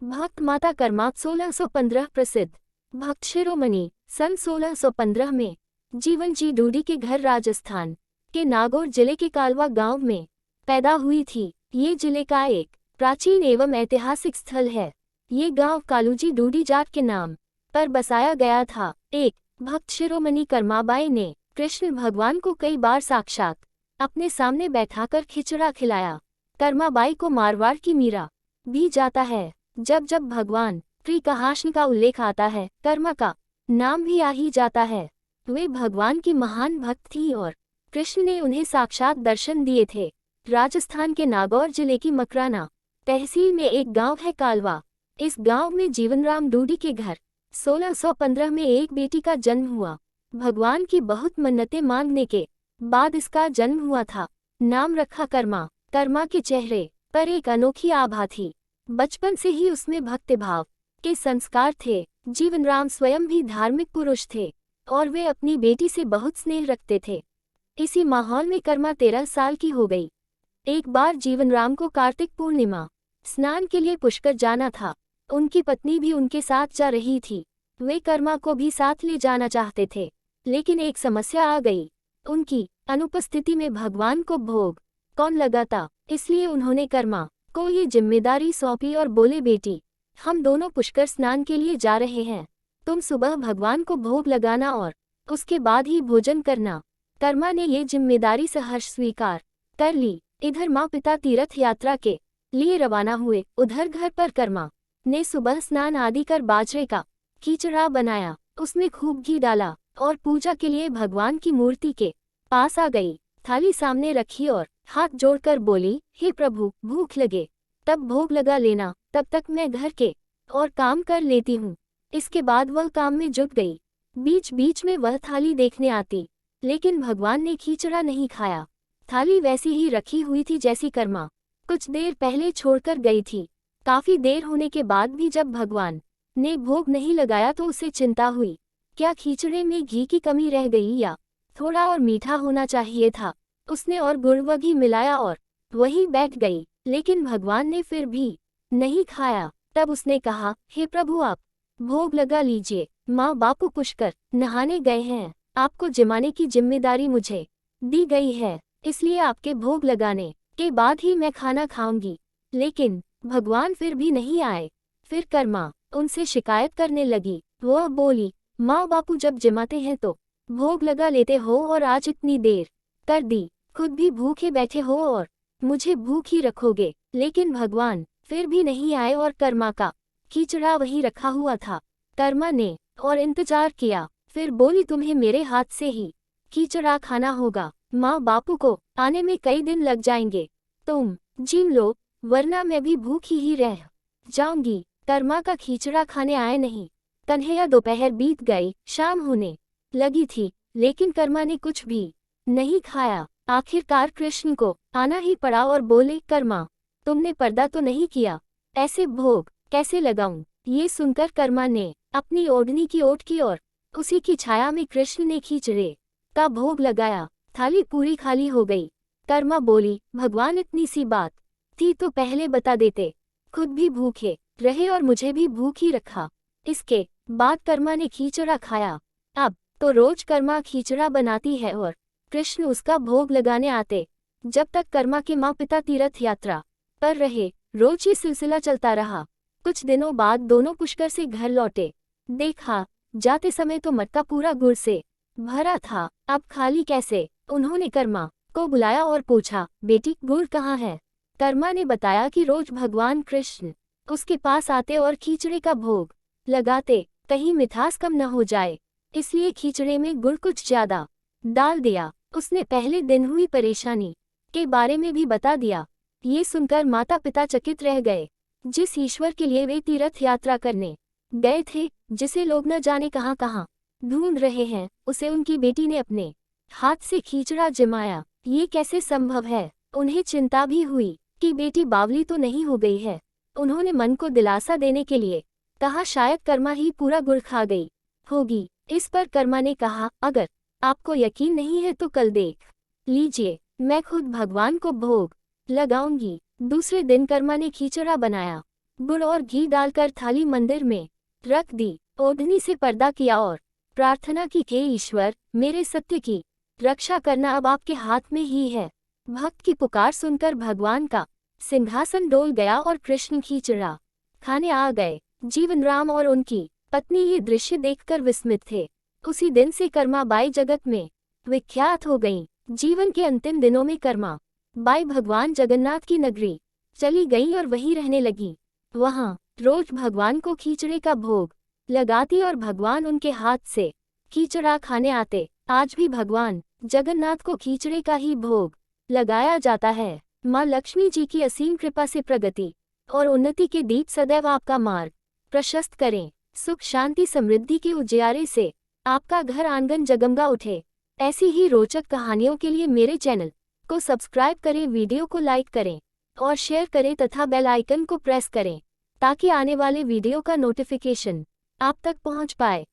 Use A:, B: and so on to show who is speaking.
A: भक्त माता कर्मा 1615 प्रसिद्ध भक्त शिरोमणि सन 1615 में जीवन जी डूडी के घर राजस्थान के नागौर जिले के कालवा गांव में पैदा हुई थी। ये जिले का एक प्राचीन एवं ऐतिहासिक स्थल है। ये गांव कालूजी डूडी जाट के नाम पर बसाया गया था। एक भक्त शिरोमणि कर्माबाई ने कृष्ण भगवान को कई बार साक्षात अपने सामने बैठाकर खिचड़ा खिलाया। कर्माबाई को मारवाड़ की मीरा भी जाता है। जब जब भगवान श्री कृष्ण का उल्लेख आता है, कर्मा का नाम भी आ ही जाता है। वे भगवान की महान भक्त थी और कृष्ण ने उन्हें साक्षात दर्शन दिए थे। राजस्थान के नागौर जिले की मकराना तहसील में एक गांव है कालवा। इस गांव में जीवनराम डूडी के घर 1615 में एक बेटी का जन्म हुआ। भगवान की बहुत मन्नतें मांगने के बाद इसका जन्म हुआ था। नाम रखा कर्मा। कर्मा के चेहरे पर एक अनोखी आभा थी। बचपन से ही उसमें भक्तिभाव के संस्कार थे। जीवनराम स्वयं भी धार्मिक पुरुष थे और वे अपनी बेटी से बहुत स्नेह रखते थे। इसी माहौल में कर्मा 13 साल की हो गई। एक बार जीवनराम को कार्तिक पूर्णिमा स्नान के लिए पुष्कर जाना था। उनकी पत्नी भी उनके साथ जा रही थी। वे कर्मा को भी साथ ले जाना चाहते थे, लेकिन एक समस्या आ गई। उनकी अनुपस्थिति में भगवान को भोग कौन लगाता, इसलिए उन्होंने कर्मा को ये जिम्मेदारी सौंपी और बोले, बेटी, हम दोनों पुष्कर स्नान के लिए जा रहे हैं। तुम सुबह भगवान को भोग लगाना और उसके बाद ही भोजन करना। कर्मा ने ये जिम्मेदारी सहर्ष स्वीकार कर ली। इधर माँ पिता तीर्थ यात्रा के लिए रवाना हुए। उधर घर पर कर्मा ने सुबह स्नान आदि कर बाजरे का खिचड़ा बनाया। उसमें खूब घी डाला और पूजा के लिए भगवान की मूर्ति के पास आ गई। थाली सामने रखी और हाथ जोड़कर बोली, हे प्रभु, भूख लगे तब भोग लगा लेना, तब तक मैं घर के और काम कर लेती हूँ। इसके बाद वह काम में जुट गई। बीच बीच में वह थाली देखने आती, लेकिन भगवान ने खिचड़ा नहीं खाया। थाली वैसी ही रखी हुई थी जैसी कर्मा कुछ देर पहले छोड़कर गई थी। काफी देर होने के बाद भी जब भगवान ने भोग नहीं लगाया तो उसे चिंता हुई, क्या खिचड़े में घी की कमी रह गई या थोड़ा और मीठा होना चाहिए था। उसने और गुड़ व घी मिलाया और वहीं बैठ गई, लेकिन भगवान ने फिर भी नहीं खाया। तब उसने कहा, हे प्रभु, आप भोग लगा लीजिए। माँ बापू पुष्कर नहाने गए हैं। आपको जिमाने की जिम्मेदारी मुझे दी गई है, इसलिए आपके भोग लगाने के बाद ही मैं खाना खाऊंगी। लेकिन भगवान फिर भी नहीं आए। फिर कर्मा उनसे शिकायत करने लगी। वह बोली, माँ बापू जब जिमाते हैं तो भोग लगा लेते हो और आज इतनी देर कर दी, खुद भी भूखे बैठे हो और मुझे भूख ही रखोगे। लेकिन भगवान फिर भी नहीं आए और कर्मा का खिचड़ा वहीं रखा हुआ था। कर्मा ने और इंतजार किया। फिर बोली, तुम्हें मेरे हाथ से ही खिचड़ा खाना होगा। माँ बापू को आने में कई दिन लग जाएंगे। तुम जिम लो, वरना मैं भी भूखी ही रह जाऊंगी। कर्मा का खिचड़ा खाने आए नहीं। कन्हैया दोपहर बीत गई, शाम होने लगी थी, लेकिन कर्मा ने कुछ भी नहीं खाया। आखिरकार कृष्ण को आना ही पड़ा और बोले, कर्मा, तुमने पर्दा तो नहीं किया, ऐसे भोग कैसे लगाऊं। ये सुनकर कर्मा ने अपनी ओढ़नी की ओट की और उसी की छाया में कृष्ण ने खिचड़े का भोग लगाया। थाली पूरी खाली हो गई। कर्मा बोली, भगवान, इतनी सी बात थी तो पहले बता देते, खुद भी भूखे रहे और मुझे भी भूख ही रखा। इसके बाद कर्मा ने खिचड़ा खाया। अब तो रोज कर्मा खिचड़ा बनाती है और कृष्ण उसका भोग लगाने आते। जब तक कर्मा के माँ पिता तीर्थ यात्रा पर रहे, रोज ये सिलसिला चलता रहा। कुछ दिनों बाद दोनों पुष्कर से घर लौटे। देखा जाते समय तो मटका पूरा गुड़ से भरा था, अब खाली कैसे। उन्होंने कर्मा को बुलाया और पूछा, बेटी, गुड़ कहाँ है। कर्मा ने बताया कि रोज भगवान कृष्ण उसके पास आते और खिचड़े का भोग लगाते, कहीं मिठास कम न हो जाए, इसलिए खिचड़े में गुड़ कुछ ज्यादा डाल दिया। उसने पहले दिन हुई परेशानी के बारे में भी बता दिया। ये सुनकर माता पिता चकित रह गए। जिस ईश्वर के लिए वे तीर्थ यात्रा करने गए थे, जिसे लोग न जाने कहां कहां ढूंढ रहे हैं, उसे उनकी बेटी ने अपने हाथ से खिचड़ा जमाया। ये कैसे संभव है। उन्हें चिंता भी हुई कि बेटी बावली तो नहीं हो गई है। उन्होंने मन को दिलासा देने के लिए कहा, शायद कर्मा ही पूरा गुड़ खा गई होगी। इस पर कर्मा ने कहा, अगर आपको यकीन नहीं है तो कल देख लीजिए, मैं खुद भगवान को भोग लगाऊंगी। दूसरे दिन कर्मा ने खिचड़ा बनाया गुड़ और घी डालकर थाली मंदिर में रख दी। ओढ़नी से पर्दा किया और प्रार्थना की, हे ईश्वर, मेरे सत्य की रक्षा करना अब आपके हाथ में ही है। भक्त की पुकार सुनकर भगवान का सिंहासन डोल गया और कृष्ण खींचड़ा खाने आ गए। जीवन राम और उनकी पत्नी ये दृश्य देखकर विस्मित थे। उसी दिन से कर्मा बाई जगत में विख्यात हो गईं। जीवन के अंतिम दिनों में कर्मा बाई भगवान जगन्नाथ की नगरी चली गईं और वहीं रहने लगी। वहां रोज भगवान को खीचड़े का भोग लगाती और भगवान उनके हाथ से खीचड़ा खाने आते। आज भी भगवान जगन्नाथ को खीचड़े का ही भोग लगाया जाता है। माँ लक्ष्मी जी की असीम कृपा से प्रगति और उन्नति के दीप सदैव आपका मार्ग प्रशस्त करें। सुख शांति समृद्धि के उजियारे से आपका घर आंगन जगमगा उठे। ऐसी ही रोचक कहानियों के लिए मेरे चैनल को सब्सक्राइब करें, वीडियो को लाइक करें और शेयर करें तथा बेल आइकन को प्रेस करें ताकि आने वाले वीडियो का नोटिफिकेशन आप तक पहुंच पाए।